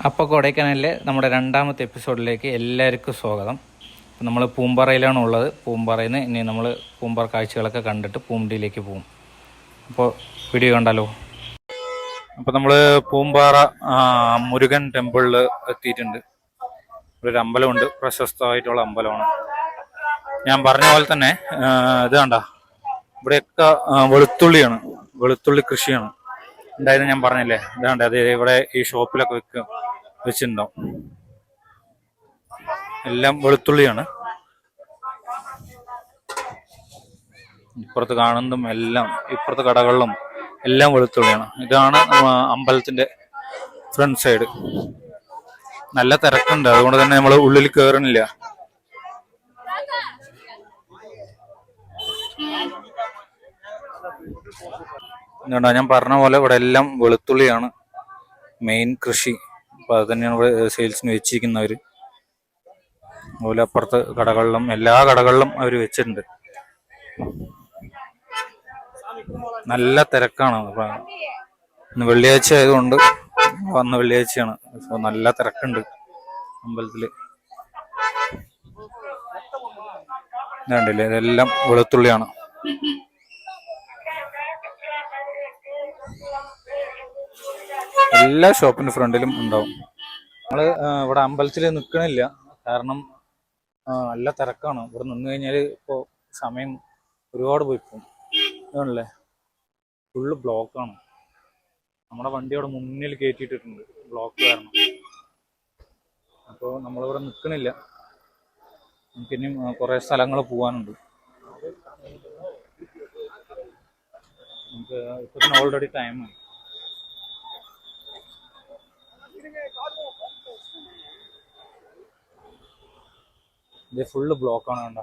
അപ്പോൾ കൊടൈക്കനാലിലെ നമ്മുടെ രണ്ടാമത്തെ എപ്പിസോഡിലേക്ക് എല്ലാവർക്കും സ്വാഗതം. നമ്മൾ പൂമ്പാറയിലാണ് ഉള്ളത്. പൂമ്പാറയിൽ നിന്ന് ഇനി നമ്മൾ പൂമ്പാറ കാഴ്ചകളൊക്കെ കണ്ടിട്ട് പൂണ്ടിയിലേക്ക് പോകും. അപ്പോൾ വീഡിയോ കണ്ടാലോ. അപ്പോൾ നമ്മൾ പൂമ്പാറ മുരുകൻ ടെമ്പിളിൽ എത്തിയിട്ടുണ്ട്. ഒരു അമ്പലമുണ്ട്, പ്രശസ്തമായിട്ടുള്ള അമ്പലമാണ്. ഞാൻ പറഞ്ഞ പോലെ തന്നെ ഇത് കണ്ട, ഇവിടെയൊക്കെ വെളുത്തുള്ളി കൃഷിയാണ് ഉണ്ടായത്. ഞാൻ പറഞ്ഞില്ലേ, ഇതാണ്ട് അത് ഇവിടെ ഈ ഷോപ്പിലൊക്കെ വെച്ചിട്ടുണ്ടാവും. എല്ലാം വെളുത്തുള്ളിയാണ്. ഇപ്പുറത്ത് കാണുന്നതും എല്ലാം, ഇപ്പുറത്തെ കടകളിലും എല്ലാം വെളുത്തുള്ളിയാണ്. ഇതാണ് അമ്പലത്തിന്റെ ഫ്രണ്ട് സൈഡ്. നല്ല തിരക്കുണ്ട്, അതുകൊണ്ട് തന്നെ നമ്മൾ ഉള്ളിൽ കയറണില്ല. എന്തുകൊണ്ടാ ഞാൻ പറഞ്ഞ പോലെ ഇവിടെ എല്ലാം വെളുത്തുള്ളിയാണ് മെയിൻ കൃഷി. അപ്പൊ അത് തന്നെയാണ് ഇവിടെ സെയിൽസിന് വെച്ചിരിക്കുന്നവര്. അതുപോലെ അപ്പുറത്ത് കടകളിലും എല്ലാ കടകളിലും അവർ വെച്ചിട്ടുണ്ട്. നല്ല തിരക്കാണ്. ഇന്ന് വെള്ളിയാഴ്ച ആയതുകൊണ്ട് വന്ന വെള്ളിയാഴ്ചയാണ്. നല്ല തിരക്കുണ്ട് അമ്പലത്തില്. കണ്ടില്ലേ, ഇതെല്ലാം വെളുത്തുള്ളിയാണ്. എല്ലാ ഷോപ്പിന്റെ ഫ്രണ്ടിലും ഉണ്ടാവും. നമ്മള് ഇവിടെ അമ്പലത്തിൽ നിൽക്കണില്ല, കാരണം നല്ല തിരക്കാണ്. ഇവിടെ നിന്ന് കഴിഞ്ഞാല് ഇപ്പോ സമയം ഒരുപാട് പോയി പോകും. ഇതാണല്ലേ, ഫുള്ള് ബ്ലോക്കാണ്. നമ്മുടെ വണ്ടി അവിടെ മുന്നിൽ കയറ്റിയിട്ടിട്ടുണ്ട് ബ്ലോക്ക് കാരണം. അപ്പോൾ നമ്മളിവിടെ നിൽക്കണില്ല. നമുക്കിനിയും കുറേ സ്ഥലങ്ങൾ പോകാനുണ്ട്. നമുക്ക് ഇപ്പൊ തന്നെ ഓൾറെഡി ടൈമായി. ഇത് ഫുള്ള് ബ്ലോക്കാണ് കണ്ട.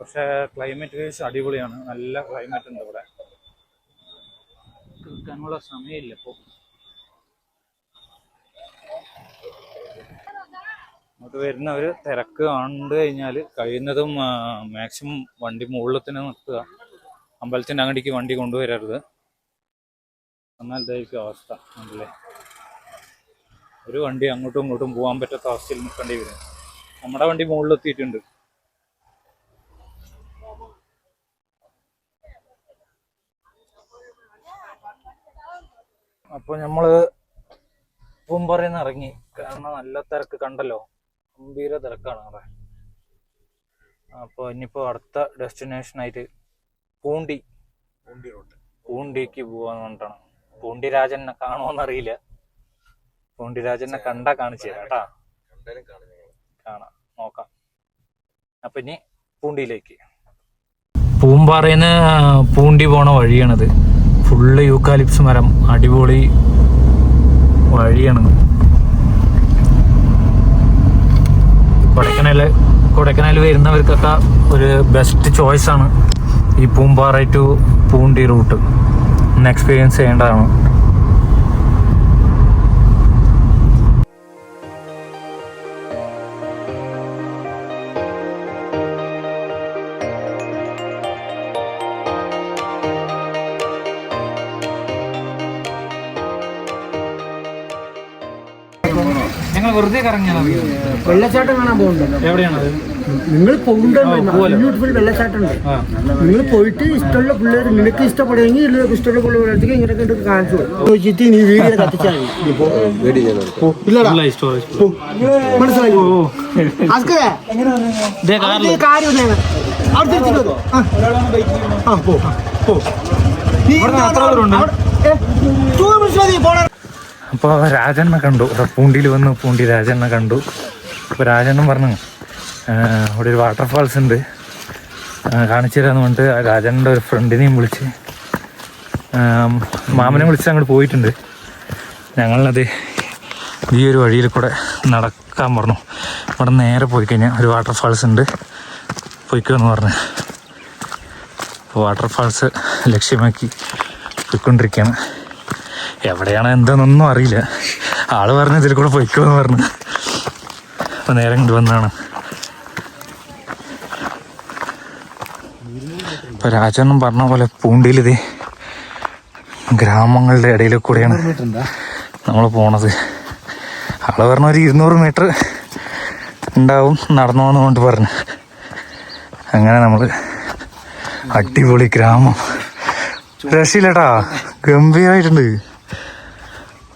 പക്ഷെ ക്ലൈമറ്റ് അടിപൊളിയാണ്, നല്ല ക്ലൈമറ്റ് ഉണ്ട് ഇവിടെ. നിൽക്കാനുള്ള സമയമില്ല ഇപ്പോൾ. അങ്ങോട്ട് വരുന്നവര് തിരക്ക് കണ്ടു കഴിഞ്ഞാൽ കഴിയുന്നതും മാക്സിമം വണ്ടി മുകളിൽ തന്നെ നിർത്തുക. അമ്പലത്തിൻ്റെ അങ്ങടിക്ക് വണ്ടി കൊണ്ടുവരരുത്, എന്നാൽ ഇതായിരിക്കും അവസ്ഥ. അല്ലേ, ഒരു വണ്ടി അങ്ങോട്ടും ഇങ്ങോട്ടും പോകാൻ പറ്റാത്ത അവസ്ഥയിൽ നിൽക്കേണ്ടി വരും. നമ്മുടെ വണ്ടി മുകളിലെത്തിയിട്ടുണ്ട്. അപ്പോൾ നമ്മള് പൂമ്പാറയിൽ നിന്ന് ഇറങ്ങി. കാരണം നല്ല തിരക്ക് കണ്ടല്ലോ, ഗംഭീര തിരക്കാണ് അവിടെ. അപ്പോൾ ഇനിയിപ്പോൾ അടുത്ത ഡെസ്റ്റിനേഷനായിട്ട് പൂണ്ടിക്ക് പോകാൻ വേണ്ടിയിട്ടാണ്. പൂണ്ടി രാജനെ കാണുമോന്നറിയില്ല. പൂണ്ടി രാജനെ കണ്ടാ കാണിച്ചു തരാം കേട്ടാ. കാണാം, നോക്കാം. അപ്പൊ ഇനി പൂണ്ടിയിലേക്ക്. പൂമ്പാറയിന്ന് പൂണ്ടി പോണ വഴിയാണിത്. ഫുള്ള് യൂക്കാലിപ്സ് മരം, അടിപൊളി വഴിയാണ്. കൊടൈക്കനാല് വരുന്നവർക്കൊക്കെ ഒരു ബെസ്റ്റ് ചോയ്സ് ആണ് ഈ പൂമ്പാറ ടു പൂണ്ടി റൂട്ട്. ഒന്ന് എക്സ്പീരിയൻസ് ചെയ്യേണ്ടതാണ്. ഞങ്ങൾ വെറുതെ കറങ്ങിയാണ്. വെള്ളച്ചാട്ടം കാണാൻ പോകുന്നുണ്ട്. എവിടെയാണത്? നിങ്ങൾ ബ്യൂട്ടിഫുൾ വെള്ളച്ചാട്ടം ഉണ്ട്. നിങ്ങൾ പോയിട്ട് ഇഷ്ടമുള്ള പിള്ളേർ, നിനക്ക് ഇഷ്ടപ്പെടുമെങ്കിൽ ഇഷ്ടമുള്ള പിള്ളേർക്ക് ഇങ്ങനെയൊക്കെ കാണിച്ചു ചോദിച്ചിട്ട് നീ വീഡിയോ കത്തിച്ചാൽ മനസ്സിലായി. അപ്പോൾ രാജണ്ണ കണ്ടു, പൂണ്ടിയിൽ വന്ന് പൂണ്ടി രാജണ്ണ കണ്ടു. അപ്പോൾ രാജണ്ണൻ പറഞ്ഞു ഇവിടെ ഒരു വാട്ടർഫാൾസ് ഉണ്ട്, കാണിച്ചു തരാമെന്ന് പറഞ്ഞിട്ട് രാജണ്ണൻ്റെ ഒരു ഫ്രണ്ടിനെയും വിളിച്ച് മാമനെ വിളിച്ച് അങ്ങോട്ട് പോയിട്ടുണ്ട്. ഞങ്ങളത് ഈ ഒരു വഴിയിൽ കൂടെ നടക്കാൻ പറഞ്ഞു. ഇവിടെ നേരെ പോയി കഴിഞ്ഞാൽ ഒരു വാട്ടർഫാൾസ് ഉണ്ട്, പോയിക്കുമെന്ന് പറഞ്ഞു. അപ്പോൾ വാട്ടർഫാൾസ് ലക്ഷ്യമാക്കി പോയിക്കൊണ്ടിരിക്കുകയാണ്. എവിടെയാണ് എന്താണെന്നൊന്നും അറിയില്ല. ആള് പറഞ്ഞു ഇതിൽ കൂടെ പോയിക്കോന്ന് പറഞ്ഞു. അപ്പോൾ നേരെ ഇങ്ങോട്ട് വന്നതാണ്. ഇപ്പോൾ രാജണ്ണൻ പറഞ്ഞ പോലെ പൂണ്ടിയിലിത് ഗ്രാമങ്ങളുടെ ഇടയിൽ കൂടെയാണ് നമ്മൾ പോണത്. ആള് പറഞ്ഞ ഒരു 200 മീറ്റർ ഉണ്ടാവും നടന്നോന്ന് കൊണ്ട് പറഞ്ഞു. അങ്ങനെ നമ്മൾ അടിപൊളി ഗ്രാമം, രക്ഷയില്ലട്ടാ, ഗംഭീരമായിട്ടുണ്ട്.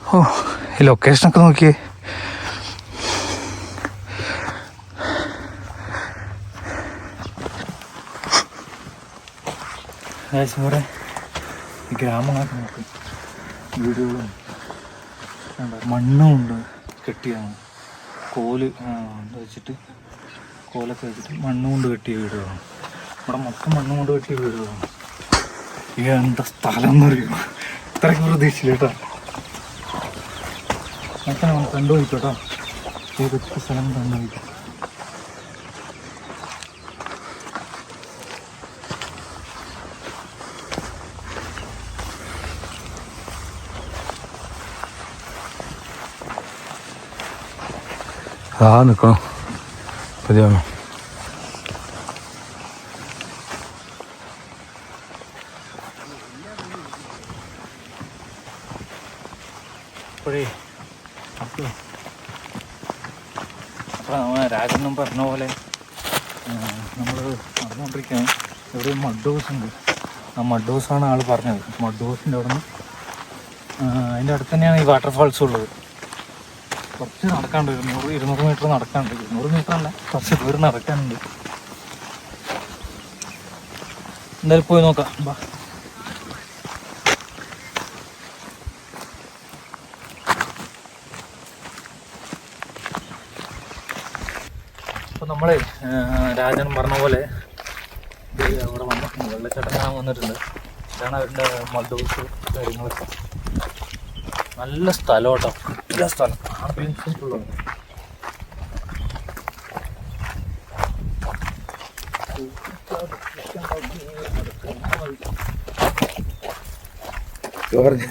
ഓ ഈ ലൊക്കേഷനൊക്കെ നോക്കിയേ. ഇവിടെ ഈ ഗ്രാമങ്ങളൊക്കെ നോക്കും, വീടുകളും മണ്ണും ഉണ്ട്, കെട്ടിയാണ് കോല് വെച്ചിട്ട്, കോലൊക്കെ വെച്ചിട്ട് മണ്ണ് കൊണ്ട് കെട്ടിയ വീടുകളാണ്. ഇവിടെ മൊത്തം മണ്ണ് കൊണ്ട് കെട്ടിയ വീടുകളാണ്. ഈ എന്താ സ്ഥലം എന്ന് പറയുമോ, ഇത്രയ്ക്ക് പ്രതീക്ഷിച്ചില്ല കേട്ടോ. മൊത്തം നമ്മൾ കണ്ടുപോയിക്കോട്ടോ, ഏതൊക്കെ സ്ഥലം കണ്ടുപോയിക്കോ. നിൽക്കണം പതിയാമോ. അപ്പോഴേ അപ്പോൾ രാജനും പറഞ്ഞ പോലെ നമ്മൾ നടന്നുകൊണ്ടിരിക്കുകയാണ്. ഇവിടെ ഒരു മഡ് ഹൗസ് ഉണ്ട്. ആ മഡ് ഹൗസാണ് ആൾ പറഞ്ഞത്. മഡ് ഹൗസിൻ്റെ അവിടെ നിന്ന് അതിൻ്റെ അടുത്ത് തന്നെയാണ് ഈ വാട്ടർഫാൾസ് ഉള്ളത്. കുറച്ച് നടക്കാണ്ട്, 200 മീറ്റർ നടക്കാണ്ട്. 200 മീറ്റർ അല്ല, കുറച്ച് ദൂരം നടക്കാനുണ്ട്. എന്തായാലും പോയി നോക്കാം. ബാ. അപ്പോൾ നമ്മളെ രാജൻ പറഞ്ഞ പോലെ അവിടെ വന്നിട്ടുണ്ട്, വെള്ളച്ചാട്ടം കാണാൻ വന്നിട്ടുണ്ട്. ഇതാണ് അവരുടെ മഡ് ഹൗസ് കാര്യങ്ങളൊക്കെ. നല്ല സ്ഥലം കേട്ടോ, നല്ല സ്ഥലം, ആംബിയൻസുള്ളത്.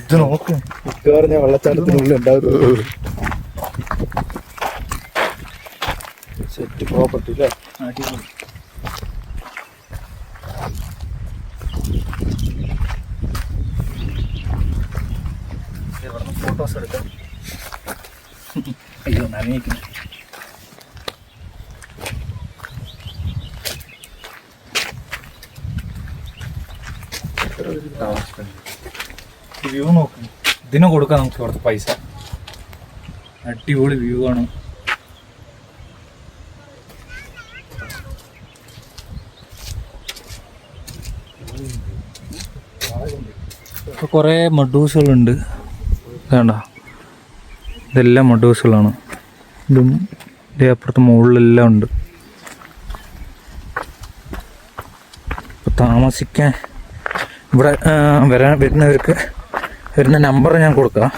ഇത് നോക്ക്, പറഞ്ഞ വെള്ളച്ചാട്ടത്തിനുള്ളിൽ ഉണ്ടാവും സെറ്റ് പ്രോപ്പർട്ടി അല്ലേ, അടിപൊളി. ഇവിടുന്ന് ഫോട്ടോസ് എടുക്കാം. അയ്യോ നനയിക്കുന്നു. വ്യൂ നോക്കും, ഇതിന് കൊടുക്കാം നമുക്ക് ഇവിടുത്തെ പൈസ. അടിപൊളി വ്യൂ ആണ്. ഇപ്പോൾ കുറേ മഡ് ഹൗസുകളുണ്ട്. വേണ്ട, ഇതെല്ലാം മഡ് ഹൗസുകളാണ്. ഇതും ഇതേ അപ്പുറത്ത് മുകളിലെല്ലാം ഉണ്ട്. ഇപ്പോൾ താമസിക്കാൻ ഇവിടെ വരുന്നവർക്ക് വരുന്ന നമ്പർ ഞാൻ കൊടുക്കാം.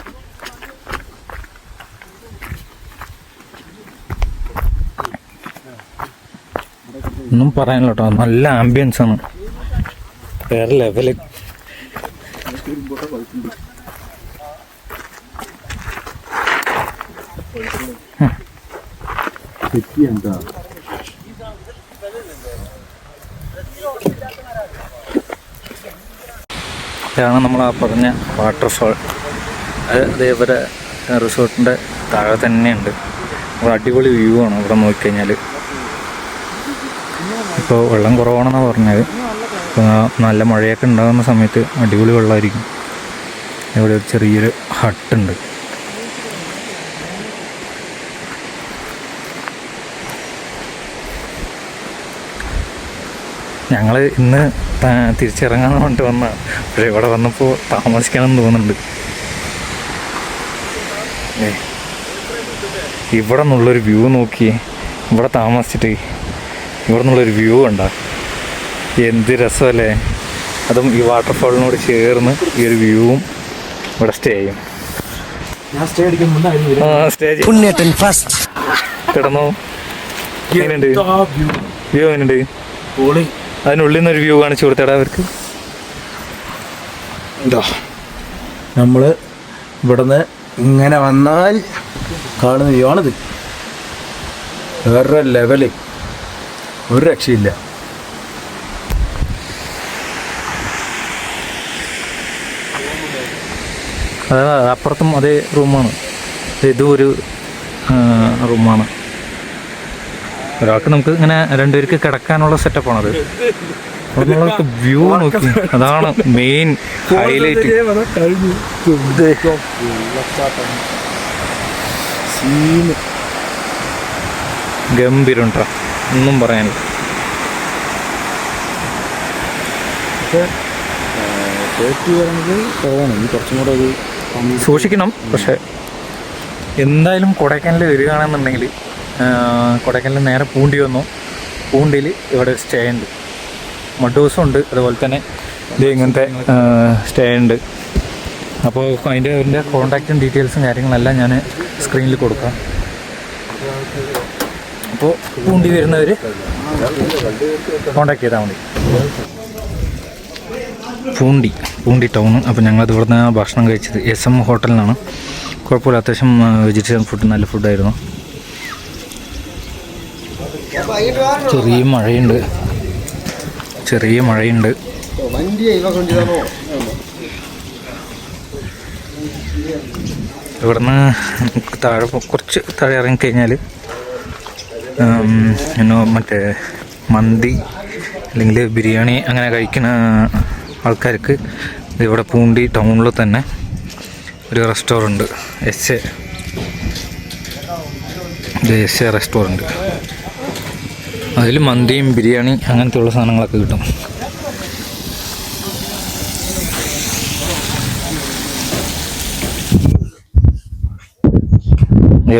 ഒന്നും പറയാനില്ല കേട്ടോ, നല്ല ആംബിയൻസ് ആണ്, വേറെ ലെവല്. ഇതാണ് നമ്മൾ ആ പറഞ്ഞ വാട്ടർഫാൾ. അത് അതേപോലെ റിസോർട്ടിൻ്റെ താഴെ തന്നെയുണ്ട്. അടിപൊളി വ്യൂ ആണ് ഇവിടെ നോക്കിക്കഴിഞ്ഞാൽ. ഇപ്പോൾ വെള്ളം കുറവാണെന്നാണ് പറഞ്ഞത്. ഇപ്പോൾ നല്ല മഴയൊക്കെ ഉണ്ടാകുന്ന സമയത്ത് അടിപൊളി വെള്ളമായിരിക്കും. ഇവിടെ ഒരു ചെറിയൊരു ഹട്ടുണ്ട്. ഞങ്ങൾ ഇന്ന് തിരിച്ചിറങ്ങാൻ വേണ്ടി വന്നതാണ്. പക്ഷേ ഇവിടെ വന്നപ്പോൾ താമസിക്കാനെന്ന് തോന്നുന്നുണ്ട്. ഇവിടെ നിന്നുള്ളൊരു വ്യൂ നോക്കിയേ, ഇവിടെ താമസിച്ചിട്ട് ഇവിടെ നിന്നുള്ളൊരു വ്യൂ ഉണ്ടോ, എന്ത് രസമല്ലേ. അതും ഈ വാട്ടർഫാളിനോട് ചേർന്ന് ഈ ഒരു വ്യൂവും ഇവിടെ സ്റ്റേ ചെയ്യും. കിടന്നോ, എങ്ങനെയുണ്ട് വ്യൂ? എങ്ങനെയുണ്ട്? അതിനുള്ളിൽ നിന്നൊരു വ്യൂ കാണിച്ചു കൊടുത്തേടാ അവർക്ക്. നമ്മൾ ഇവിടുന്ന് ഇങ്ങനെ വന്നാൽ കാണുന്ന വ്യൂ ആണിത്. വേറെ ലെവല്, ഒരു രക്ഷയില്ല. അതായത് അപ്പുറത്തും അതേ റൂമാണ്, ഇതും ഒരു റൂമാണ്. ഒരാൾക്ക് നമുക്ക് ഇങ്ങനെ രണ്ടുപേർക്ക് കിടക്കാനുള്ള സെറ്റപ്പാണത്. നമ്മൾക്ക് വ്യൂ നോക്കി, അതാണ് മെയിൻ ഹൈലൈറ്റ്. ഗംഭീരമുണ്ടോ, ഒന്നും പറയാനില്ല. സൂക്ഷിക്കണം. പക്ഷെ എന്തായാലും കൊടൈക്കനാലിൽ വരികയാണെന്നുണ്ടെങ്കിൽ കൊടൈക്കനാലിൽ നേരെ പൂണ്ടി വന്നു. പൂണ്ടിയിൽ ഇവിടെ സ്റ്റേ ഉണ്ട്, മഡ് ഹൗസും ഉണ്ട്, അതുപോലെ തന്നെ ഇത് ഇങ്ങനത്തെ സ്റ്റേ ഉണ്ട്. അപ്പോൾ അതിൻ്റെ കോൺടാക്റ്റും ഡീറ്റെയിൽസും കാര്യങ്ങളെല്ലാം ഞാൻ സ്ക്രീനിൽ കൊടുക്കാം. അപ്പോൾ പൂണ്ടി വരുന്നവർ കോൺടാക്ട് ചെയ്താൽ മതി. പൂണ്ടി ടൗൺ. അപ്പോൾ ഞങ്ങളത് ഇവിടെ നിന്ന് ഭക്ഷണം കഴിച്ചത് SM ഹോട്ടലിനാണ്. കുഴപ്പമില്ല, അത്യാവശ്യം വെജിറ്റേറിയൻ ഫുഡ്, നല്ല ഫുഡായിരുന്നു. ചെറിയ മഴയുണ്ട്. ഇവിടുന്ന് താഴെ കുറച്ച് താഴെ ഇറങ്ങിക്കഴിഞ്ഞാൽ മറ്റേ മന്തി അല്ലെങ്കിൽ ബിരിയാണി അങ്ങനെ കഴിക്കുന്ന ആൾക്കാർക്ക് ഇവിടെ പൂണ്ടി ടൗണിൽ തന്നെ ഒരു റെസ്റ്റോറൻറ്റ്, എസ് എ റെസ്റ്റോറൻറ്റ്. അതിൽ മന്തിയും ബിരിയാണി അങ്ങനത്തെ ഉള്ള സാധനങ്ങളൊക്കെ കിട്ടും.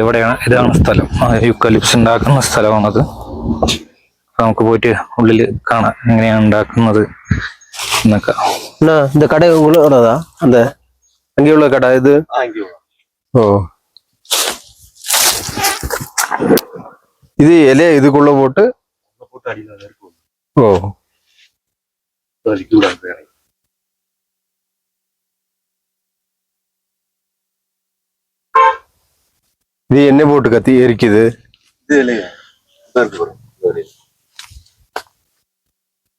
എവിടെയാണ്, ഇതാണ് സ്ഥലം. യൂക്കലിപ്സ് ഉണ്ടാക്കുന്ന സ്ഥലമാണത്. നമുക്ക് പോയിട്ട് ഉള്ളിൽ കാണാം എങ്ങനെയാണ് ഉണ്ടാക്കുന്നത് എന്നൊക്കെ. இந்த கடை உங்களோடதா? அந்த அங்கே உள்ள கடை இது? ஓ, இது இலைய இதுக்குள்ள போட்டு ஓ இது என்ன போட்டு கத்தி எரிக்குது?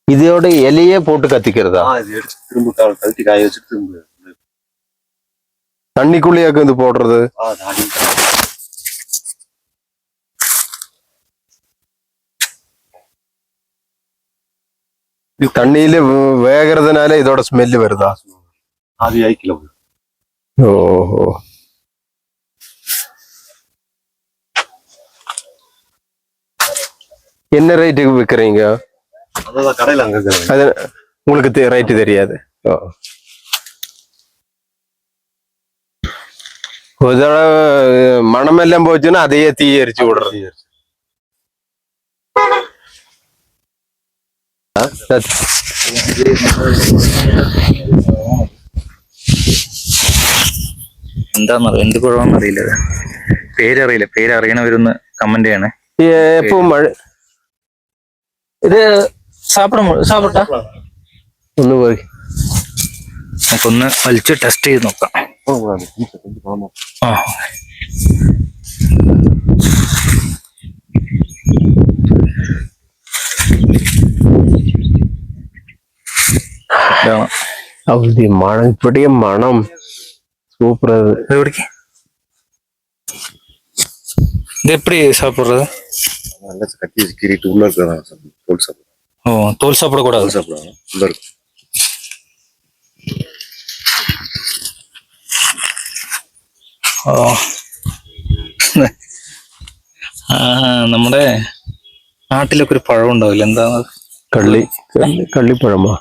இதோட இலையே போட்டு கத்திக்கிறதா? தண்ணிக்குள்ளேயாக்கு வந்து போடுறது? தண்ணியில வேகிறதுனால இதோட ஸ்மெல்லு வருதா? ஓஹோ. என்ன ரேட்டுக்கு விற்கிறீங்க? அது உங்களுக்கு ரேட்டு தெரியாது. ஒரு தடவை மனமெல்லாம் போச்சுன்னா அதையே தீ எரிச்சு விடுறது. എന്താന്നറിയോ, എന്ത് കുഴപ്പമെന്ന് അറിയില്ല. പേരറിയില്ല, പേരറിയണവരൊന്ന് കമന്റ് ചെയ്യണേ. எப்போ மழை ഇത് സാപ്പിട്ടാ ഒന്ന് പോയി നമുക്കൊന്ന് വലിച്ച് ടെസ്റ്റ് ചെയ്ത് നോക്കാം. ആ, அப்படி மனம், இப்படியே மனம் சூப்பரா. இது எப்படி சாப்பிடுறது? நல்லா கட்டி கீறிட்டு உள்ள இருக்கிறதா தோல் சாப்பிடலாம். ஓ, தோல் சாப்பிடக்கூடாது. சாப்பிடலாம் உள்ள இருக்கும். നമ്മുടെ നാട്ടിലൊക്കെ ഒരു പഴം ഉണ്ടാവില്ല, എന്താ? കള്ളിപ്പഴമാ?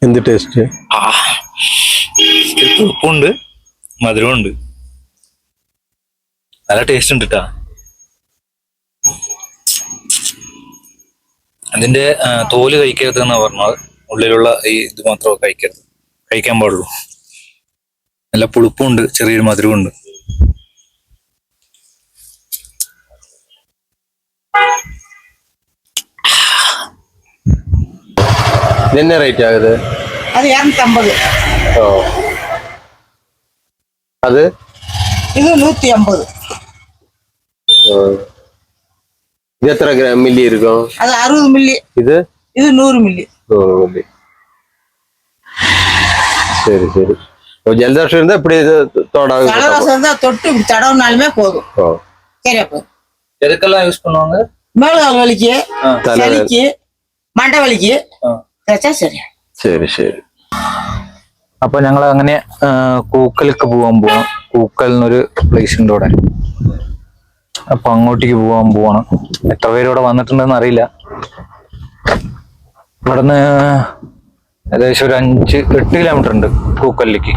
എന്ത് ടേസ്റ്റ്? ഉപ്പുണ്ട്, മധുരമുണ്ട്, നല്ല ടേസ്റ്റ് ഉണ്ട് കേട്ടാ. അതിന്റെ തോല് കഴിക്കരുത് എന്നാ പറഞ്ഞത്. ഉള്ളിലുള്ള ഈ ഇത് മാത്രമേ കഴിക്കാൻ പാടുള്ളൂ. നല്ല പുളിപ്പുണ്ട്, ചെറിയൊരു മധുരമുണ്ട്. என்ன ரேட் ஆகுது? அது 250. ஓ, அது இது 150. இது எத்தனை கிராம் மில்லி இருக்கும்? அது 60 மில்லி. இது 100 மில்லி. 100 மில்லி. சரி சரி. ஜலதோஷம் இருந்தா இப்படி ஜலதோஷம் இருந்தா தொட்டு இப்படி தடவுனாலுமே போதும். சரியா போதும். எதுக்கெல்லாம் யூஸ் பண்ணுவாங்க? மேலுகால் வலிக்கு, சளிக்கு, മണ്ട വലിക്ക് തേച്ചാ ശരിയാ. ശരി ശരി. അപ്പൊ ഞങ്ങൾ അങ്ങനെ കൂക്കലേക്ക് പോവാൻ പോവാം. കൂക്കൽ എന്നൊരു പ്ലേസ് ഉണ്ട് ഇവിടെ. അപ്പൊ അങ്ങോട്ടേക്ക് പോവാൻ പോവാണ്. എത്ര പേര് ഇവിടെ വന്നിട്ടുണ്ടെന്ന് അറിയില്ല. ഇവിടുന്ന് ഏകദേശം ഒരു 5-8 കിലോമീറ്റർ ഉണ്ട് കൂക്കലിലേക്ക്.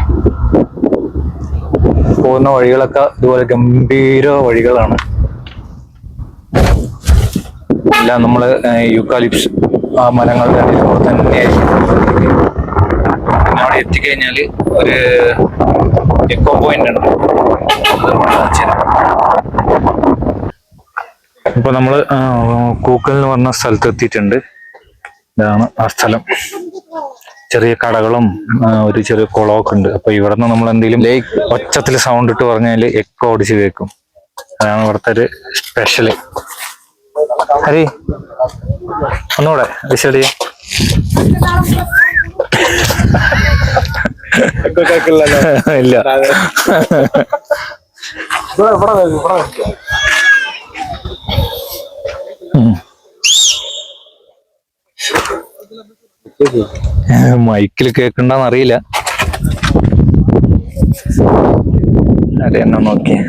പോകുന്ന വഴികളൊക്കെ ഇതുപോലെ ഗംഭീര വഴികളാണ്. എല്ലാം നമ്മള് യൂക്കാലിപ്സ് മരങ്ങളുടെ അടിയിലൂടെ തന്നെയായിരിക്കും. പിന്നെ അവിടെ എത്തിക്കഴിഞ്ഞാല് ഒരു എക്കോ പോയിന്റ് ഉണ്ട്. ഇപ്പൊ നമ്മള് കൂക്കൽ എന്ന് പറഞ്ഞ സ്ഥലത്ത് എത്തിയിട്ടുണ്ട്. ഇതാണ് ആ സ്ഥലം. ചെറിയ കടകളും ഒരു ചെറിയ കുളമൊക്കെ ഉണ്ട്. അപ്പൊ ഇവിടെ നിന്ന് നമ്മൾ എന്തെങ്കിലും ഒച്ചത്തിൽ സൗണ്ട് ഇട്ട് പറഞ്ഞാല് എക്കോ ഓടിച്ച് കേൾക്കും. അതാണ് ഇവിടുത്തെ ഒരു സ്പെഷ്യല്. ഹരി ഒന്നുകൂടെ വിശദീ. ഇല്ല. മൈക്കിൽ കേൾക്കണ്ടെന്ന് അറിയില്ല. അതെ എന്നാ നോക്കിയേ.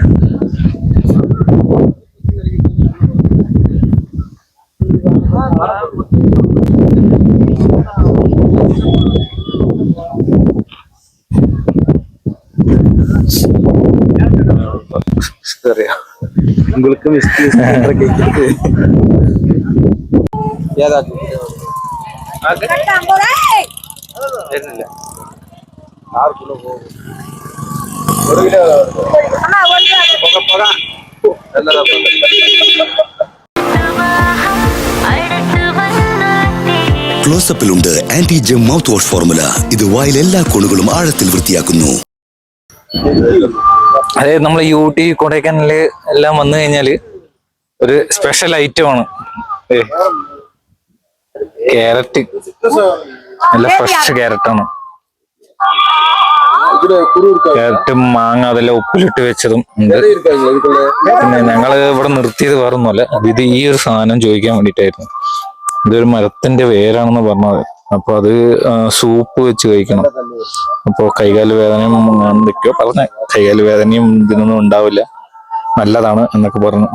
உங்களுக்கு மிஸ்டேக் கேக்குது. ஏதா ക്ലോസപ്പിലുണ്ട് anti germ mouthwash formula. ഇത് വായിൽ എല്ലാ കോണുകളും ആഴത്തിൽ വൃത്തിയാക്കുന്നു. അതായത് നമ്മൾ ഊട്ടി കൊടൈക്കനാല് എല്ലാം വന്നു കഴിഞ്ഞാല് ഒരു സ്പെഷ്യൽ ഐറ്റം ആണ് ക്യാരറ്റ്. നല്ല ഫ്രഷ് ക്യാരറ്റാണ്. ക്യാരറ്റ് മാങ്ങ അതെല്ലാം ഉപ്പിലിട്ട് വെച്ചതും ഉണ്ട്. പിന്നെ ഞങ്ങള് ഇവിടെ നിർത്തിയത് വേറൊന്നുമല്ല. ഇത് ഈ ഒരു സാധനം ചോദിക്കാൻ വേണ്ടിട്ടായിരുന്നു. ഇതൊരു മരത്തിന്റെ വേരാണെന്ന് പറഞ്ഞത്. അപ്പൊ അത് സൂപ്പ് വെച്ച് കഴിക്കണം. അപ്പൊ കൈകാല് വേദനയും എന്തൊക്കെയോ പറഞ്ഞ. കൈകാല് വേദനയും ഇതിനൊന്നും ഉണ്ടാവില്ല, നല്ലതാണ് എന്നൊക്കെ പറഞ്ഞു.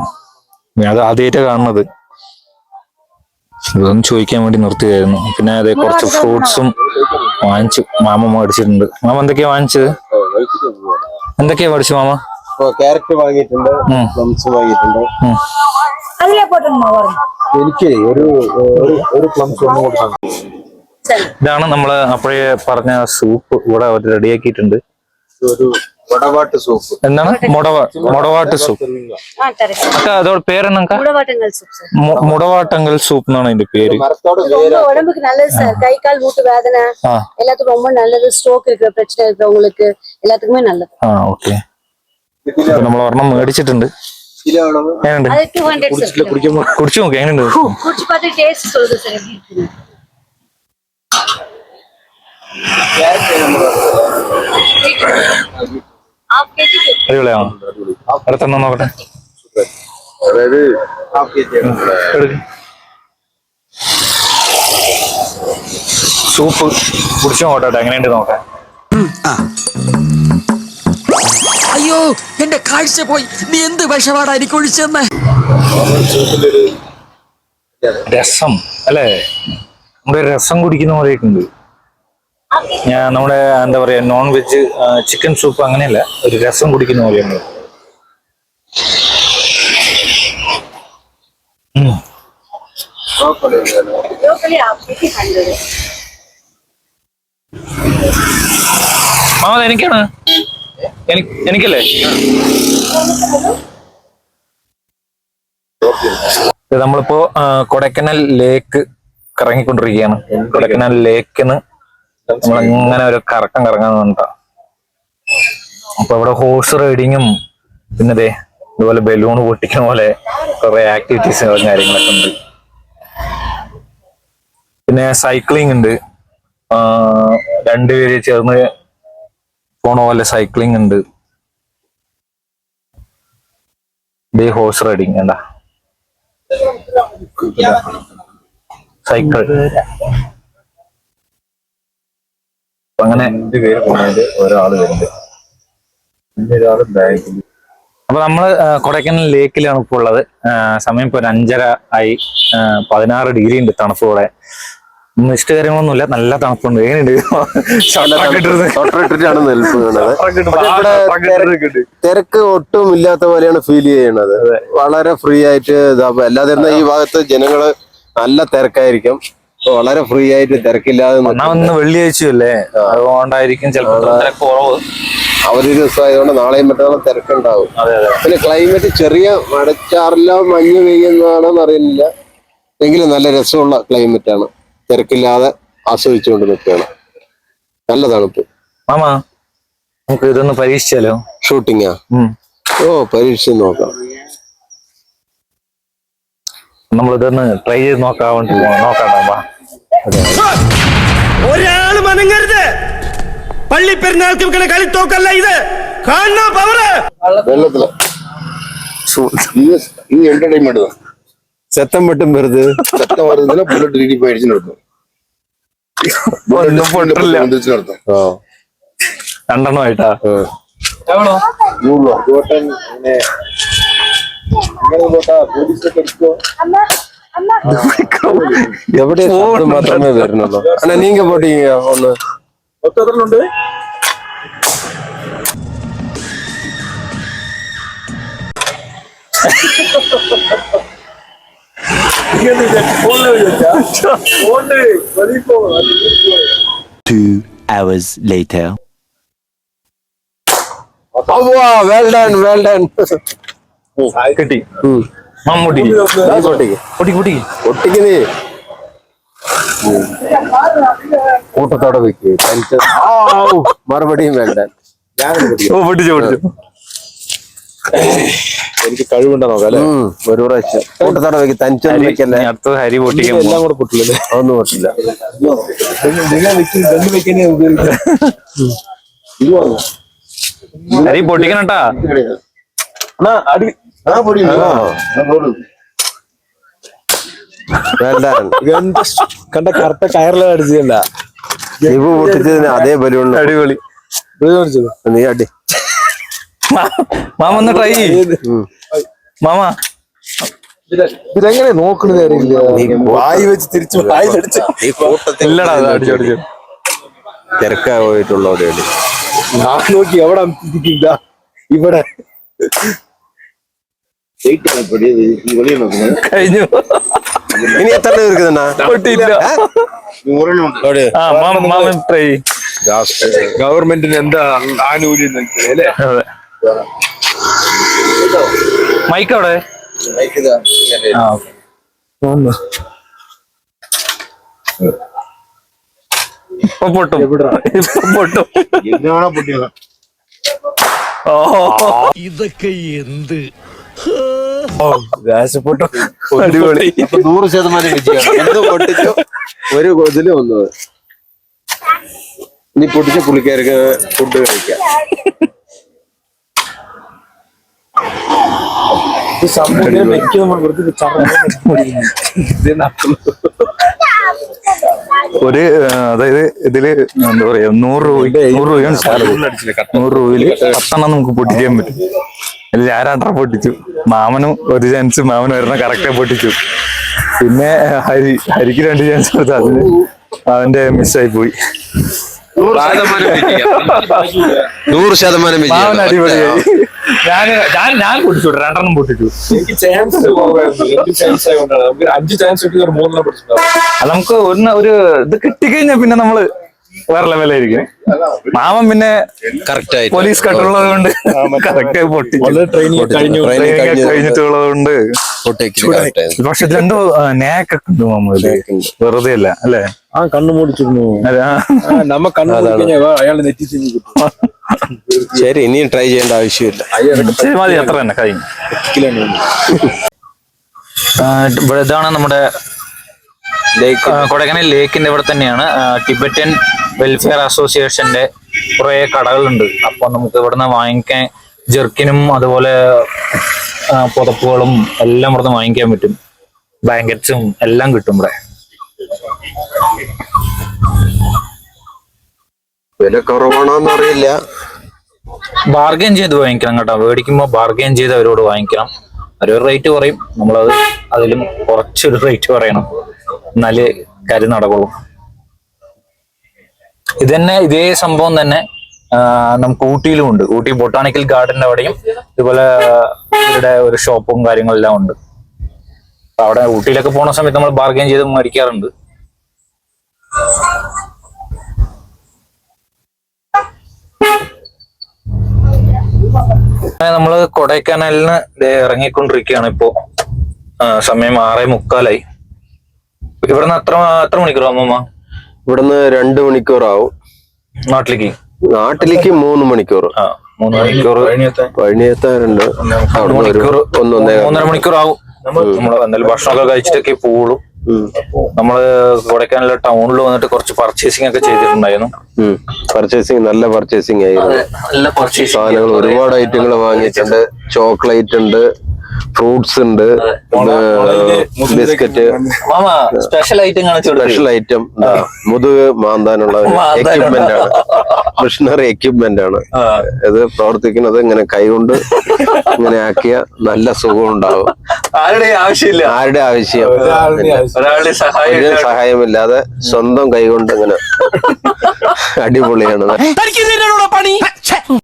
അത് ആദ്യമായിട്ടാണ് കാണുന്നത്. ഇതൊന്നും ചോദിക്കാൻ വേണ്ടി നിർത്തിയായിരുന്നു. പിന്നെ അതെ കുറച്ച് ഫ്രൂട്ട്സും വാങ്ങിച്ചു. മാമ മേടിച്ചിട്ടുണ്ട്. മാമ എന്തൊക്കെയാ വാങ്ങിച്ചത്? എന്തൊക്കെയാ മേടിച്ചു മാമ? ക്യാരറ്റ് വാങ്ങിയിട്ടുണ്ട്, പ്ലംസ് വാങ്ങിയിട്ടുണ്ട്. എനിക്ക് ഒരു പ്ലംസ് ഒന്നും കൊടുക്കാം. ഇതാണ് നമ്മള് അപ്പോഴേ പറഞ്ഞ സൂപ്പ് ഇവിടെ റെഡിയാക്കിയിട്ടുണ്ട്. ഒരു വടവാട്ട് സൂപ്പ്. എന്താണ്? മുടവാട്ട് സൂപ്പ്. അക്ക അതോட പേര് என்ன? മുടവാട്ടങ്കൽ സൂപ്പ് എന്നാണ് അതിന്റെ പേര്. உடம்புக்கு நல்லது சார். கை கால் மூட்டு வேதனை எல்லாத்துக்கும் ரொம்ப நல்லது. ஸ்ட்ரோக் இருக்கிற பிரச்சனை இருக்கிறவங்களுக்கு எல்லாத்துக்குமே நல்லது. ഓക്കെ. നമ്മൾ ഒരെണ്ണം മേടിച്ചിട്ടുണ്ട്. കുടിച്ചു നോക്കി എങ്ങനെയുണ്ട്? குடிச்சு பார்த்து டேஸ்ட் சொல்லுங்க சார் எப்படி இருக்கு. അടിപൊളിയാണോ? അടുത്തെണ്ണം നോക്കട്ടെ. അതായത് സൂപ്പ് കുടിച്ചു നോക്കട്ടെ എങ്ങനെയുണ്ട് നോക്കാം. അയ്യോ എന്റെ കാഴ്ച പോയി. നീ എന്ത് വിഷപാടാ എനിക്ക് ഒഴിച്ചെന്ന്. രസം അല്ലേ? നമ്മുടെ രസം കുടിക്കുന്ന പോലെയൊക്കെയുണ്ട്. നമ്മുടെ എന്താ പറയാ, നോൺ വെജ് ചിക്കൻ സൂപ്പ് അങ്ങനെയല്ല, ഒരു രസം കുടിക്കുന്ന പോലെയുണ്ട്. എനിക്കാണ്. എനിക്കല്ലേ? നമ്മളിപ്പോ കൊടൈക്കനാൽ ലേക്ക് കറങ്ങിക്കൊണ്ടിരിക്കുകയാണ്. കൊടൈക്കനാൽ ലേക്കിന്ന് നമ്മളങ്ങനെ ഒരു കറക്കം കറങ്ങാന്നുണ്ടാ. അപ്പൊ ഇവിടെ ഹോഴ്സ് റൈഡിങ്ങും പിന്നെ ഇതുപോലെ ബലൂൺ പൊട്ടിക്കുന്ന പോലെ കുറെ ആക്ടിവിറ്റീസുകളും കാര്യങ്ങളൊക്കെ ഉണ്ട്. പിന്നെ സൈക്ലിംഗ് ഉണ്ട്, രണ്ടുപേര് ചേർന്ന് പോണ പോലെ സൈക്ലിംഗ് ഉണ്ട്. ഹോഴ്സ് റൈഡിങ് എന്താ സൈക്കിൾ. അങ്ങനെ 2 പേര് പോണതില് ഒരാള് വരുന്നുണ്ട്, പിന്നെ ഒരാള് ബാഗിൽ. അപ്പൊ നമ്മള് കൊടൈക്കനാൽ ലേക്കിലാണ് ഇപ്പോൾ ഉള്ളത്. സമയം ഇപ്പൊ 5:30 ആയി. 16 ഡിഗ്രി ഉണ്ട് തണുപ്പ്. ഇവിടെ ഒന്നും ഇഷ്ടകാര്യങ്ങളൊന്നുമില്ല, നല്ല തണുപ്പുണ്ട്. എങ്ങനെയുണ്ട്? തൊട്ടറിട്ടിട്ടാണ് നിൽക്കുന്നത്. തിരക്ക് ഒട്ടും ഇല്ലാത്ത പോലെയാണ് ഫീൽ ചെയ്യണത്. വളരെ ഫ്രീ ആയിട്ട് അല്ലാതെ ഈ ഭാഗത്ത് ജനങ്ങള് നല്ല തിരക്കായിരിക്കും. വളരെ ഫ്രീ ആയിട്ട് തിരക്കില്ലാതെ ഒന്ന് വെള്ളിയാഴ്ചയല്ലേ, അതുകൊണ്ടായിരിക്കും ചിലപ്പോൾ തിരക്ക് കുറവ്. അവധി ദിവസമായതുകൊണ്ട് നാളെയും മറ്റന്നാളും തിരക്കുണ്ടാവും. പിന്നെ ക്ലൈമറ്റ് ചെറിയ മഴച്ചാറിലോ മഞ്ഞ് പെയ്യുന്നതാണോന്ന് അറിയില്ല, എങ്കിലും നല്ല രസമുള്ള ക്ലൈമറ്റ് ആണ്. തിരക്കില്ലാതെ ആസ്വദിച്ചുകൊണ്ട് നിൽക്കുകയാണ്. നല്ല തണുപ്പ്. മാമാ നമുക്ക് ഇതൊന്ന് പരീക്ഷിച്ചാലോ? ഷൂട്ടിങ്ങാ? പരീക്ഷിച്ച് നോക്കാം. നമ്മളിതൊന്ന് ട്രൈ ചെയ്ത് നോക്കാം. ഒരാള് മനങ്ങരുത്. പള്ളി പെരുന്നാൾക്ക് വെക്കണ കളിത്തോക്കല്ല ഇത്. കാണുന്ന പവറ് വെള്ളത്തില് இது என்டர்டைன்மெண்ட் தான். சத்தம் மட்டும் வருது. சத்தம் வருதுன்னா புல்லட் டிகிரி போயிடுச்சுன்னு அர்த்தம். வந்துச்சுன்னு அர்த்தம். 2 എണ്ണമായിട്ടാ? 100 രൂപ കോട്ടൺ. എവിടെ മാത്രമേ വരുന്നുള്ളൂ. അല്ല നീങ്ക പോട്ടീங்க ഒന്ന് ഒത്തറിലുണ്ട്. Two hours later. well done. കിട്ടി. മമ്മൂട്ടി ഒട്ടിക്ക് നീ കൂട്ടത്തോടെ വെക്ക്. മറുപടിയും വേണ്ട. എനിക്ക് കഴിവുണ്ടോ നോക്കാം അല്ലെ? ഒരു പ്രാവശ്യം കൂട്ടത്തോടെ വെക്ക്. തനിച്ചൊന്നും വെക്കല്ലേ. അടുത്തത് ഹരി പൊട്ടിക്കാൻ എല്ലാം കൂടെ പൊട്ടില്ലല്ലേ? ഒന്നും പൊട്ടില്ല. ഹരി പൊട്ടിക്കണട്ടാ. കണ്ട കറുത്ത കയറില അടിച്ചല്ല. ഇവ പൊട്ടിച്ചതിന് അതേ ബലൂൺ. അടിപൊളി. നീ അടി. മാമ ഒന്ന് ട്രൈ ചെയ്ത്. മാമ ഇതെങ്ങനെ നോക്കണത് അറിയില്ല. വായി വെച്ച് തിരിച്ചു വായിലടിച്ചു. ഇല്ലടാ, അടിച്ചു തിരക്കാ പോയിട്ടുള്ളവിടെ. ഞാൻ നോക്കി എവിടെ ഇവിടെ കഴിഞ്ഞു. ഇനി എത്ര இருக்குதுண்ணா? മാമൻ ട്രൈ. ഗവൺമെന്റിന് എന്താ ആനുകൂല്യം അല്ലേ? മൈക്ക് അവിടെ. ഇപ്പൊ പൊട്ടും. എങ്ങനെയാണോ പൊട്ടിയത്? ഇതൊക്കെ എന്ത് അടിപൊളി. 100% വിജയം. എന്ത് പൊട്ടിച്ചോ ഒരു ഇതില് വന്നത്. ഇനി പൊട്ടിച്ച പുള്ളിക്കാർക്ക് ഫുഡ് കഴിക്കാം. ഒരു അതായത് ഇതില് എന്താ പറയാ 100 രൂപയാണ് സാലറി. 100 രൂപയില് 10 നമുക്ക് പൊട്ടിക്കാൻ പറ്റും. അതിൽ ഞാൻ 2 പൊട്ടിച്ചു. മാമനും ഒരു ചാൻസ്, മാമന് വരുന്ന കറക്റ്റ് പൊട്ടിച്ചു. പിന്നെ ഹരിക്ക് 2 ചാൻസ് കൊടുത്തു. അതിന് അവന്റെ മിസ്സായി പോയി. 100% വിജയം. അടിപൊളിയായി. ഞാൻ പൊട്ടിച്ചു, 2 എണ്ണം പൊട്ടിച്ചു. എനിക്ക് ചാൻസ് 5 ചാൻസ് കിട്ടി 3 അത് നമുക്ക് ഒരു ഇത് കിട്ടിക്കഴിഞ്ഞാ പിന്നെ നമ്മള് വേറെ ലെവലായിരിക്കും. മാമൻ പിന്നെ പോലീസ് കട്ടുള്ളത് കൊണ്ട് കറക്റ്റ് കഴിഞ്ഞിട്ടുള്ളത് കൊണ്ട്. പക്ഷെ ഇതിലെന്തോ നാക്കൊക്കെ ഉണ്ട് മാമ, വെറുതെ അല്ല അല്ലേ? ആ കണ്ണു മൂടിച്ചിരുന്നു. നമ്മ കണ്ണു അയാള് നെറ്റി. ശരി, ഇനിയും ട്രൈ ചെയ്യേണ്ട ആവശ്യമില്ല. മതി, അത്ര തന്നെ കഴിഞ്ഞു. ഇതാണ് നമ്മുടെ കൊടൈക്കനാൽ ലേക്കിന്റെ ഇവിടെ തന്നെയാണ് ടിബറ്റൻ വെൽഫെയർ അസോസിയേഷന്റെ കുറെ കടകളുണ്ട്. അപ്പൊ നമുക്ക് ഇവിടുന്ന് വാങ്ങിക്കാൻ ജെർക്കിനും അതുപോലെ പുതപ്പുകളും എല്ലാം ഇവിടുന്ന് വാങ്ങിക്കാൻ പറ്റും. ബ്ലാങ്കറ്റ്സും എല്ലാം കിട്ടും ഇവിടെ. വില കുറവാണോന്ന് അറിയില്ല. ബാർഗെയിൻ ചെയ്ത് വാങ്ങിക്കണം കേട്ടോ. മേടിക്കുമ്പോ ബാർഗെയിൻ ചെയ്ത് അവരോട് വാങ്ങിക്കണം. അവരൊരു റേറ്റ് പറയും, നമ്മളത് അതിലും കുറച്ചൊരു റേറ്റ് പറയണം, എന്നാല് കാര്യം നടക്കുള്ളൂ. ഇതന്നെ ഇതേ സംഭവം തന്നെ നമുക്ക് ഊട്ടിയിലും ഉണ്ട്. ഊട്ടി ബൊട്ടാണിക്കൽ ഗാർഡന്റെ അവിടെയും ഇതുപോലെ ഇവരുടെ ഒരു ഷോപ്പും കാര്യങ്ങളെല്ലാം ഉണ്ട്. അവിടെ ഊട്ടിയിലൊക്കെ പോണ സമയത്ത് നമ്മൾ ബാർഗെയിൻ ചെയ്ത് മേടിക്കാറുണ്ട്. നമ്മള് കൊടൈക്കനാലിന് ഇറങ്ങിക്കൊണ്ടിരിക്കുകയാണ്. ഇപ്പോ സമയം 6:45. ഇവിടുന്ന് എത്ര മണിക്കൂർ അമ്മമ്മ? ഇവിടുന്ന് 2 മണിക്കൂറാവും നാട്ടിലേക്ക്. 3 മണിക്കൂർ. 3 മണിക്കൂർ. പഴനിയെത്താറുണ്ട്. 1.5 മണിക്കൂർ ആവും. നമ്മള് എന്തായാലും ഭക്ഷണമൊക്കെ കഴിച്ചിട്ടൊക്കെ പോവുള്ളൂ. നമ്മള് കൊടൈക്കനാലിലെ ടൗണിൽ വന്നിട്ട് കുറച്ച് പർച്ചേസിംഗ് ഒക്കെ ചെയ്തിട്ടുണ്ടായിരുന്നു. പർച്ചേസിംഗ് നല്ല പർച്ചേസിംഗ് ആയിരുന്നു. സാധനങ്ങൾ ഒരുപാട് ഐറ്റങ്ങൾ വാങ്ങിയിട്ടുണ്ട്. ചോക്ലേറ്റ് ഉണ്ട്, ഫ്രൂട്ട്സ് ഉണ്ട്, ബിസ്ക്കറ്റ്, സ്പെഷ്യൽ ഐറ്റം മുതുക് മാന്താനുള്ള എക്യുപ്മെന്റ് ആണ്, മിഷനറി എക്യുപ്മെന്റ് ആണ് ഇത് പ്രവർത്തിക്കുന്നത്. ഇങ്ങനെ കൈകൊണ്ട് ഇങ്ങനെ ആക്കിയ നല്ല സുഖം ഉണ്ടാവും. ആരുടെ ആവശ്യം സഹായമില്ലാതെ സ്വന്തം കൈകൊണ്ട് ഇങ്ങനെ അടിപൊളിയാണ്.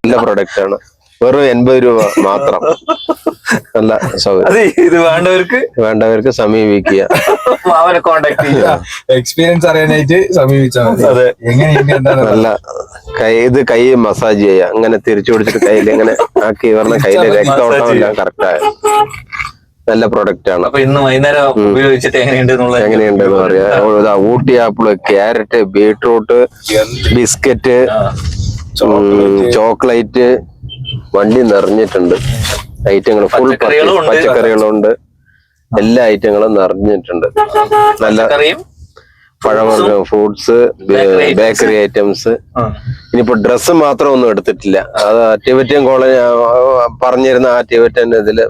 നല്ല പ്രൊഡക്റ്റ് ആണ്. വെറും 80 രൂപ മാത്രം. നല്ല സൗകര്യം. ഇത് വേണ്ടവർക്ക് സമീപിക്കുക. എക്സ്പീരിയൻസ് അറിയാനായിട്ട് സമീപിച്ചാൽ നല്ല കൈ മസാജ് ചെയ്യുക. അങ്ങനെ തിരിച്ചു പിടിച്ചിട്ട് കയ്യിൽ ഇങ്ങനെ ആക്കി പറഞ്ഞ കയ്യിലെ രക്തോട്ടം എല്ലാം കറക്റ്റ് ആയ നല്ല പ്രൊഡക്റ്റ് ആണ്. ഇന്ന് വൈകുന്നേരം ഉപയോഗിച്ചിട്ട് എങ്ങനെയുണ്ടെന്ന് പറയാ. Ooty apple, carrot, beetroot, biscuit, chocolate, വണ്ടി നിറഞ്ഞിട്ടുണ്ട്. ഐറ്റങ്ങൾ ഫുൾ പച്ചക്കറികളുണ്ട്. എല്ലാ ഐറ്റങ്ങളും നിറഞ്ഞിട്ടുണ്ട്. നല്ല പഴവർഗ്ഗം, ഫ്രൂട്ട്സ്, ബേക്കറി ഐറ്റംസ്. ഇനിയിപ്പോ ഡ്രസ്സ് മാത്രം ഒന്നും എടുത്തിട്ടില്ല. അത് ടിബറ്റൻ കോളനി പറഞ്ഞിരുന്ന ആ ടിബറ്റൻ ഇതില്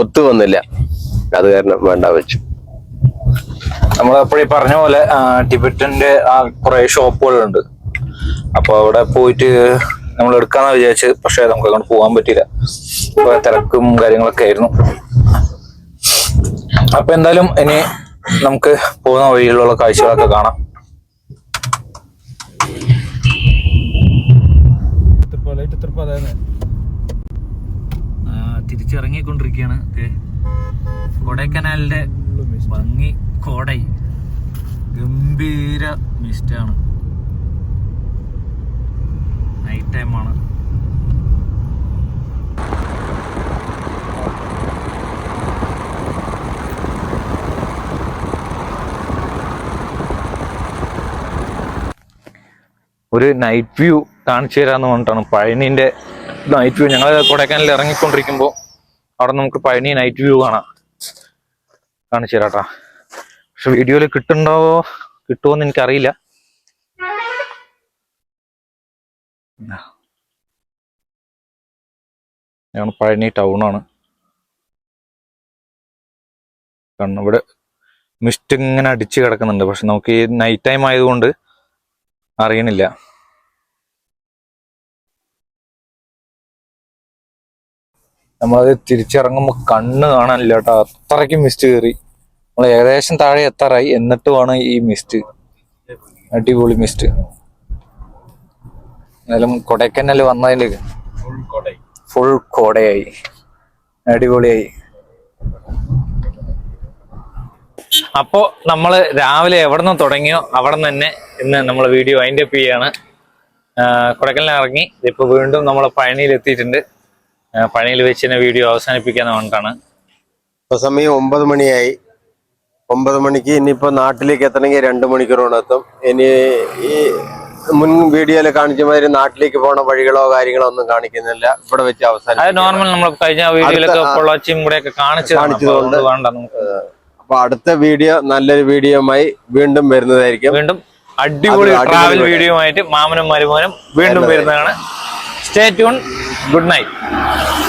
ഒത്തു വന്നില്ല. അത് കാരണം വേണ്ട വെച്ചു. നമ്മളെപ്പോഴീ പറഞ്ഞ പോലെ ടിബറ്റന്റെ കുറെ ഷോപ്പുകളുണ്ട്. അപ്പൊ അവിടെ പോയിട്ട് നമ്മൾ എടുക്കാന്ന് വിചാരിച്ച്, പക്ഷെ നമുക്ക് അങ്ങോട്ട് പോകാൻ പറ്റിയില്ല. തിരക്കും കാര്യങ്ങളൊക്കെ ആയിരുന്നു. അപ്പൊ എന്തായാലും ഇനി നമുക്ക് പോകുന്ന വഴിയിലുള്ള കാഴ്ചകളൊക്കെ കാണാം. തിരിച്ചിറങ്ങിക്കൊണ്ടിരിക്കുകയാണ്. കൊടൈക്കനാലിന്റെ ഭംഗി കോടൈ ഗംഭീര മിസ്റ്റാണ്. നൈറ്റ് ടൈമാണ്. ഒരു നൈറ്റ് വ്യൂ കാണിച്ചു തരാന്ന് പറഞ്ഞിട്ടാണ്. പഴനീന്റെ നൈറ്റ് വ്യൂ. ഞങ്ങൾ കൊടൈക്കനാലിൽ ഇറങ്ങിക്കൊണ്ടിരിക്കുമ്പോൾ അവിടെ നമുക്ക് പഴനി നൈറ്റ് വ്യൂ കാണാം. കാണിച്ചു തരാട്ടാ. പക്ഷെ വീഡിയോയിൽ കിട്ടുമോന്ന് എനിക്കറിയില്ല. പഴനി ടൗണാണ്. കാരണം ഇവിടെ മിസ്റ്റ് ഇങ്ങനെ അടിച്ച് കിടക്കുന്നുണ്ട്. പക്ഷെ നമുക്ക് ഈ നൈറ്റ് ടൈം ആയതുകൊണ്ട് അറിയണില്ല. നമ്മളത് തിരിച്ചിറങ്ങുമ്പോൾ കണ്ണ് കാണാനില്ല കേട്ടോ. അത്രയ്ക്കും മിസ്റ്റ് കയറി. നമ്മൾ ഏകദേശം താഴെ എത്താറായി, എന്നിട്ടുമാണ് ഈ മിസ്റ്റ്. അടിപൊളി മിസ്റ്റ്. എന്നാലും കൊടൈക്കനാൽ വന്നതിൽ ഫുൾ കോടയായി, അടിപൊളിയായി. അപ്പോൾ നമ്മൾ രാവിലെ എവിടെ നിന്ന് തുടങ്ങിയോ അവിടെ നിന്ന് തന്നെ ഇന്ന് നമ്മൾ വീഡിയോ വൈൻഡ് അപ്പ് ചെയ്യാണ്. കൊടൈക്കനാൽ ഇറങ്ങി ഇപ്പോൾ വീണ്ടും നമ്മൾ പഴനിയിൽ എത്തിയിട്ടുണ്ട്. പഴനിയിൽ വെച്ച് തന്നെ വീഡിയോ അവസാനിപ്പിക്കാൻ വേണ്ടിയിട്ടാണ്. ഇപ്പൊ സമയം 9 മണിയായി. 9 മണിക്ക് ഇനിയിപ്പോ നാട്ടിലേക്ക് എത്തണമെങ്കിൽ 2 മണിക്കൂറോടെ എത്തും. ഇനി ഈ മുൻ വീഡിയോയിൽ കാണിച്ച മാതിരി നാട്ടിലേക്ക് പോണ വഴികളോ കാര്യങ്ങളോ ഒന്നും കാണിക്കുന്നില്ല. ഇവിടെ വെച്ച് അവസാനം നോർമൽ നമ്മൾ കഴിഞ്ഞ വീഡിയോയിലൊക്കെ പൊള്ളാച്ചിയും കൂടെ ഒക്കെ കാണിച്ചതുകൊണ്ട് വേണ്ട നമുക്ക്. അപ്പൊ അടുത്ത വീഡിയോ നല്ലൊരു വീഡിയോയുമായി വീണ്ടും വരുന്നതായിരിക്കും. വീണ്ടും അടിപൊളി ട്രാവൽ വീഡിയോ ആയിട്ട് മാമനും മരുമോനും വീണ്ടും വരുന്നതാണ്. Stay tune. Good night.